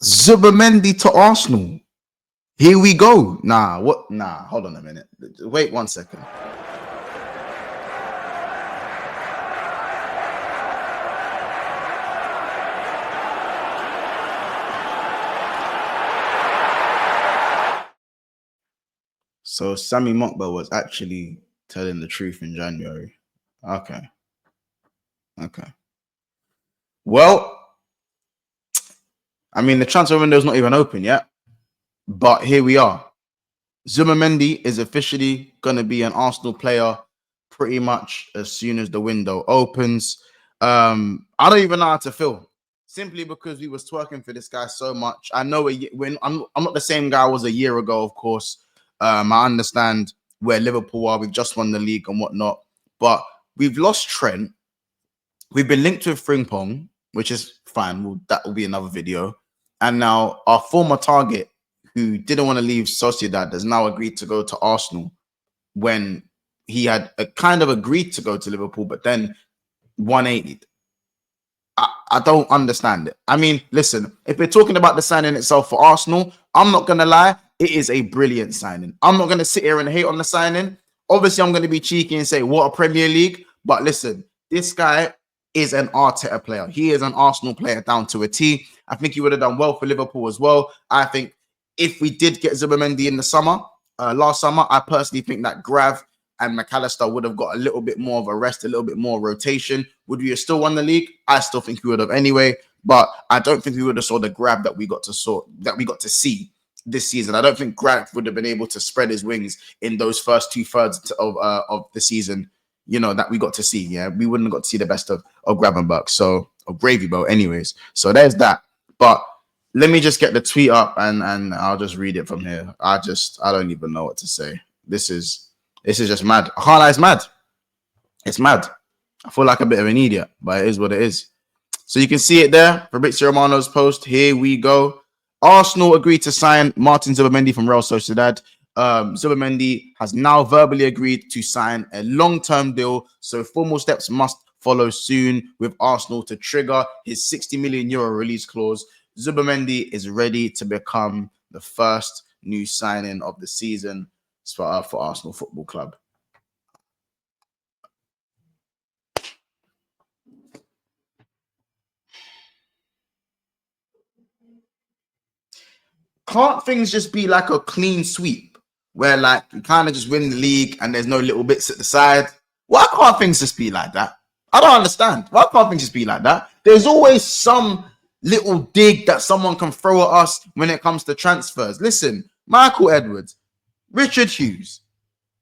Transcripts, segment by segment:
Zubimendi to Arsenal. Here we go. Nah, what? Nah, hold on a minute. Wait 1 second. So Sammy Mockbell was actually telling the truth in January. Okay. Well, I mean, the transfer window is not even open yet, but here we are. Zubimendi is officially going to be an Arsenal player pretty much as soon as the window opens. I don't even know how to feel, simply because we was twerking for this guy so much. I know when I'm not the same guy I was a year ago, of course. I understand where Liverpool are. We've just won the league and whatnot, but we've lost Trent. We've been linked with Frimpong, which is fine. That will be another video. And now our former target, who didn't want to leave Sociedad, has now agreed to go to Arsenal when he had kind of agreed to go to Liverpool, but then 180'd. I don't understand it. I mean, listen, if we're talking about the signing itself for Arsenal, I'm not going to lie. It is a brilliant signing. I'm not going to sit here and hate on the signing. Obviously, I'm going to be cheeky and say, what a Premier League. But listen, this guy is an Arteta player. He is an Arsenal player down to a T. I think he would have done well for Liverpool as well. I think if we did get Zubimendi in the summer, last summer, I personally think that Grav and McAllister would have got a little bit more of a rest, a little bit more rotation. Would we have still won the league? I still think we would have anyway, but I don't think we would have saw the Grav that we got to see this season. I don't think Grav would have been able to spread his wings in those first 2/3 of the season, you know, that we got to see. Yeah, we wouldn't have got to see the best of Gravenberch, so of Gravy Boat anyways. So there's that. But let me just get the tweet up and I'll just read it from here. I don't even know what to say. This is just mad. I can't lie, it's mad. It's mad. I feel like a bit of an idiot, but it is what it is. So you can see it there. Fabrizio Romano's post. Here we go. Arsenal agreed to sign Martin Zubimendi from Real Sociedad. Zubimendi has now verbally agreed to sign a long-term deal, so formal steps must follow soon with Arsenal to trigger his 60 million euro release clause. Zubimendi is ready to become the first new signing of the season for Arsenal Football Club. Can't things just be like a clean sweep where like you kind of just win the league and there's no little bits at the side? Why can't things just be like that? I don't understand. Why can't things just be like that? There's always some little dig that someone can throw at us when it comes to transfers. Listen, Michael Edwards, Richard Hughes,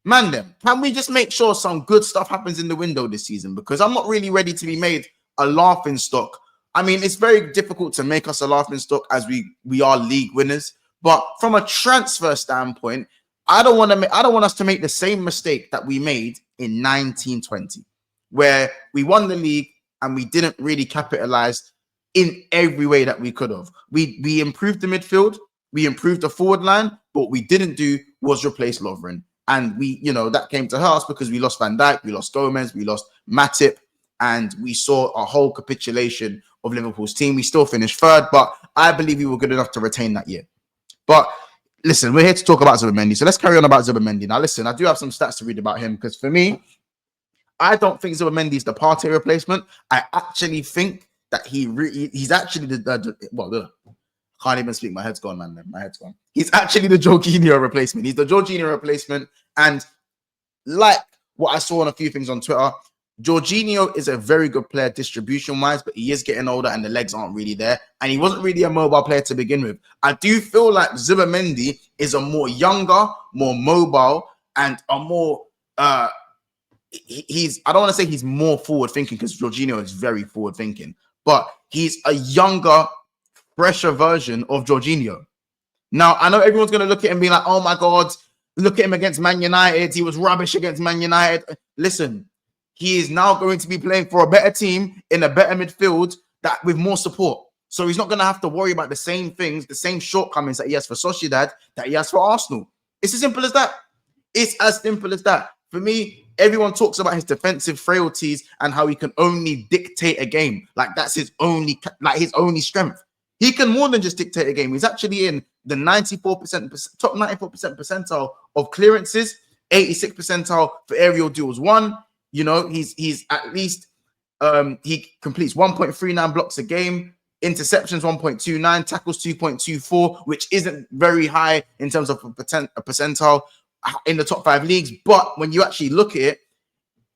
man, them, can we just make sure some good stuff happens in the window this season? Because I'm not really ready to be made a laughing stock. I mean, it's very difficult to make us a laughing stock as we are league winners. But from a transfer standpoint, I don't want us to make the same mistake that we made in 1920, where we won the league and we didn't really capitalize in every way that we could have. We improved the midfield, we improved the forward line, but what we didn't do was replace Lovren. And that came to us because we lost Van Dijk, we lost Gomez, we lost Matip, and we saw a whole capitulation of Liverpool's team. We still finished third, but I believe we were good enough to retain that year. But listen, we're here to talk about Zubimendi, so let's carry on about Zubimendi. Now, listen, I do have some stats to read about him because for me, I don't think Zubimendi is the Partey replacement. I actually think that he's actually can't even speak. My head's gone, man. My head's gone. He's actually the Jorginho replacement. He's the Jorginho replacement. And like what I saw on a few things on Twitter, Jorginho is a very good player distribution-wise, but he is getting older and the legs aren't really there. And he wasn't really a mobile player to begin with. I do feel like Zubimendi is a more younger, more mobile, and a more... I don't want to say he's more forward-thinking because Jorginho is very forward-thinking, but he's a younger, fresher version of Jorginho. Now, I know everyone's going to look at him and be like, oh my God, look at him against Man United. He was rubbish against Man United. Listen, he is now going to be playing for a better team in a better midfield that with more support. So he's not going to have to worry about the same things, the same shortcomings that he has for Sociedad, that he has for Arsenal. It's as simple as that. It's as simple as that. For me, everyone talks about his defensive frailties and how he can only dictate a game. Like that's his only strength. He can more than just dictate a game. He's actually in the top 94% percentile of clearances, 86th percentile for aerial duels won. You know, he's at least he completes 1.39 blocks a game, interceptions 1.29, tackles 2.24, which isn't very high in terms of a percentile in the top 5 leagues. But when you actually look at it,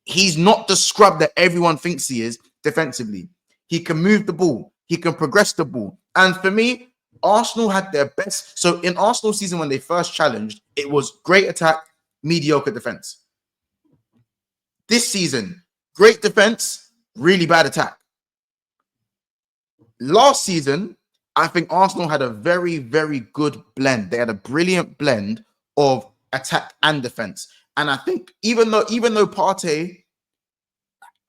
he's not the scrub that everyone thinks he is defensively. He can move the ball. He can progress the ball. And for me, Arsenal had their best. So in Arsenal season, when they first challenged, it was great attack, mediocre defense. This season, great defense, really bad attack. Last season, I think Arsenal had a very, very good blend. They had a brilliant blend of attack and defense. And I think even though Partey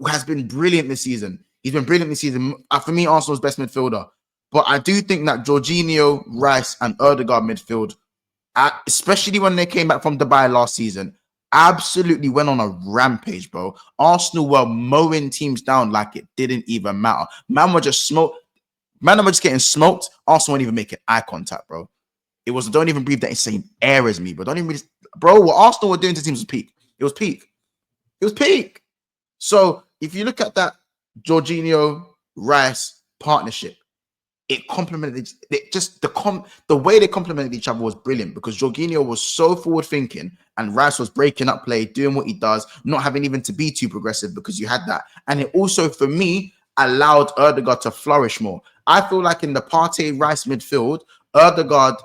has been brilliant this season, he's been brilliant this season. For me, Arsenal's best midfielder. But I do think that Jorginho, Rice, and Ødegaard midfield, especially when they came back from Dubai last season, absolutely went on a rampage, bro. Arsenal were mowing teams down like it didn't even matter. Man were just getting smoked. Arsenal weren't even making eye contact, bro. It was don't even breathe that same air as me, bro. Don't even bro, what Arsenal were doing to teams was peak. It was peak. It was peak. So if you look at that Jorginho Rice partnership, it complemented it. Just the way they complemented each other was brilliant, because Jorginho was so forward thinking and Rice was breaking up play, doing what he does, not having even to be too progressive, because you had that. And it also, for me, allowed Ødegaard to flourish more. I feel like in the Partey Rice midfield, Ødegaard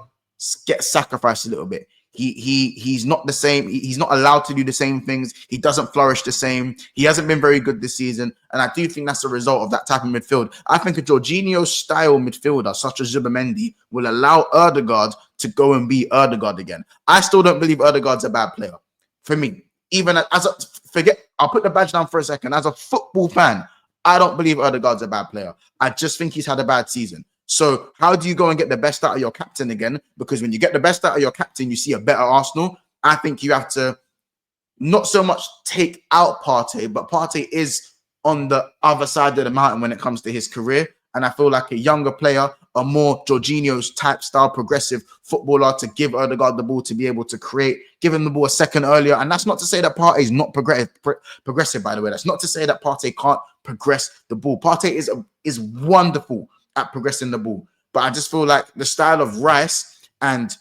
gets sacrificed a little bit. He's not the same. He's not allowed to do the same things. He doesn't flourish the same. He hasn't been very good this season. And I do think that's a result of that type of midfield. I think a Jorginho style midfielder, such as Zubimendi, will allow Ødegaard to go and be Ødegaard again. I still don't believe Ødegaard's a bad player. For me, even I'll put the badge down for a second. As a football fan, I don't believe Ødegaard's a bad player. I just think he's had a bad season. So how do you go and get the best out of your captain again? Because when you get the best out of your captain, you see a better Arsenal. I think you have to not so much take out Partey, but Partey is on the other side of the mountain when it comes to his career. And I feel like a younger player, a more Jorginho's type style progressive footballer, to give Ødegaard the ball to be able to create, give him the ball a second earlier. And that's not to say that Partey is not progressive, by the way. That's not to say that Partey can't progress the ball. Partey is wonderful at progressing the ball. But I just feel like the style of Rice and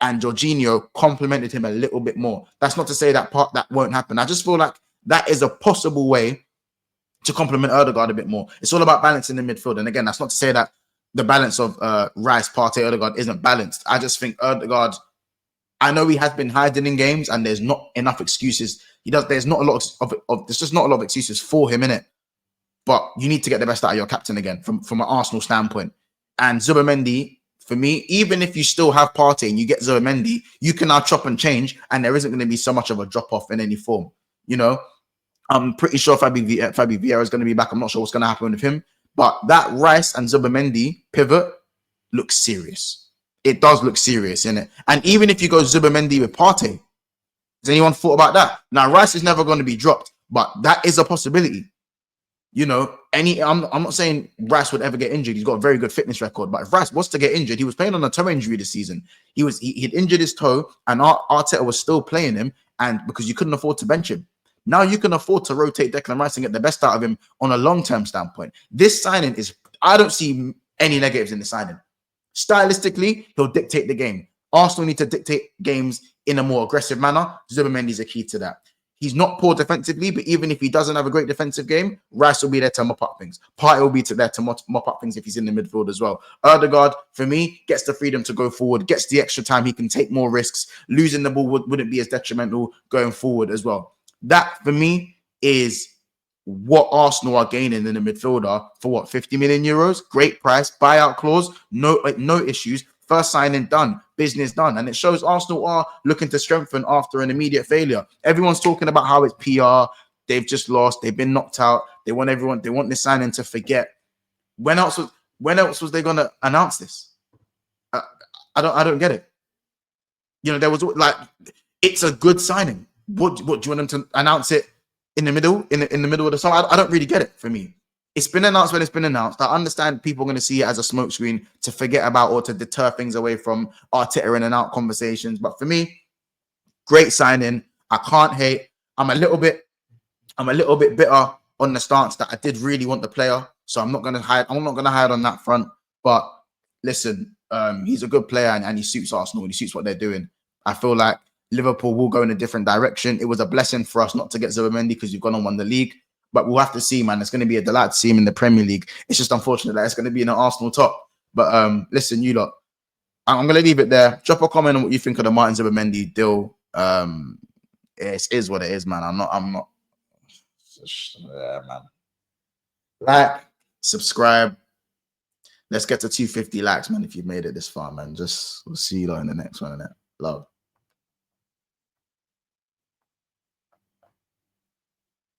Jorginho complemented him a little bit more. That's not to say that that won't happen. I just feel like that is a possible way to complement Ødegaard a bit more. It's all about balancing the midfield. And again, that's not to say that the balance of Rice, Partey, Ødegaard isn't balanced. I just think Ødegaard, I know he has been hiding in games and there's not enough excuses. There's not a lot there's just not a lot of excuses for him, innit? But you need to get the best out of your captain again from an Arsenal standpoint. And Zubimendi, for me, even if you still have Partey and you get Zubimendi, you can now chop and change, and there isn't going to be so much of a drop-off in any form. You know, I'm pretty sure Fabi Vieira is going to be back. I'm not sure what's going to happen with him. But that Rice and Zubimendi pivot looks serious. It does look serious, innit? And even if you go Zubimendi with Partey, has anyone thought about that? Now, Rice is never going to be dropped, but that is a possibility. You know, I'm not saying Rice would ever get injured. He's got a very good fitness record. But if Rice was to get injured, he was playing on a toe injury this season. He'd injured his toe, and Arteta was still playing him, and because you couldn't afford to bench him. Now you can afford to rotate Declan Rice and get the best out of him on a long-term standpoint. This signing I don't see any negatives in the signing. Stylistically, he'll dictate the game. Arsenal need to dictate games in a more aggressive manner. Zubimendi is a key to that. He's not poor defensively, but even if he doesn't have a great defensive game, Rice will be there to mop up things. Partey will be there to mop up things if he's in the midfield as well. Ødegaard, for me, gets the freedom to go forward, gets the extra time. He can take more risks. Losing the ball wouldn't be as detrimental going forward as well. That, for me, is what Arsenal are gaining in the midfielder for what, 50 million euros? Great price, buyout clause, no issues. First signing done, business done. And it shows Arsenal are looking to strengthen after an immediate failure. Everyone's talking about how it's PR. They've just lost. They've been knocked out. They want this signing to forget. When else was they going to announce this? I don't get it. You know, there was like, it's a good signing. What do you want them to announce it in the middle, in the middle of the summer? I don't really get it for me. It's been announced when it's been announced. I understand people are going to see it as a smokescreen to forget about or to deter things away from Arteta in and out conversations. But for me, great signing. I can't hate. I'm a little bit bitter on the stance that I did really want the player. So I'm not gonna hide. I'm not gonna hide on that front. But listen, he's a good player and he suits Arsenal and he suits what they're doing. I feel like Liverpool will go in a different direction. It was a blessing for us not to get Zubimendi because you've gone and won the league. But we'll have to see, man. It's going to be a delight to see him in the Premier League. It's just unfortunate that it's going to be in an Arsenal top. But listen, you lot, I'm going to leave it there. Drop a comment on what you think of the Martin Zubimendi deal. It is what it is, man. I'm not. Yeah, man. Like, subscribe. Let's get to 250 likes, man. If you've made it this far, man. We'll see you lot in the next one. Innit? Love.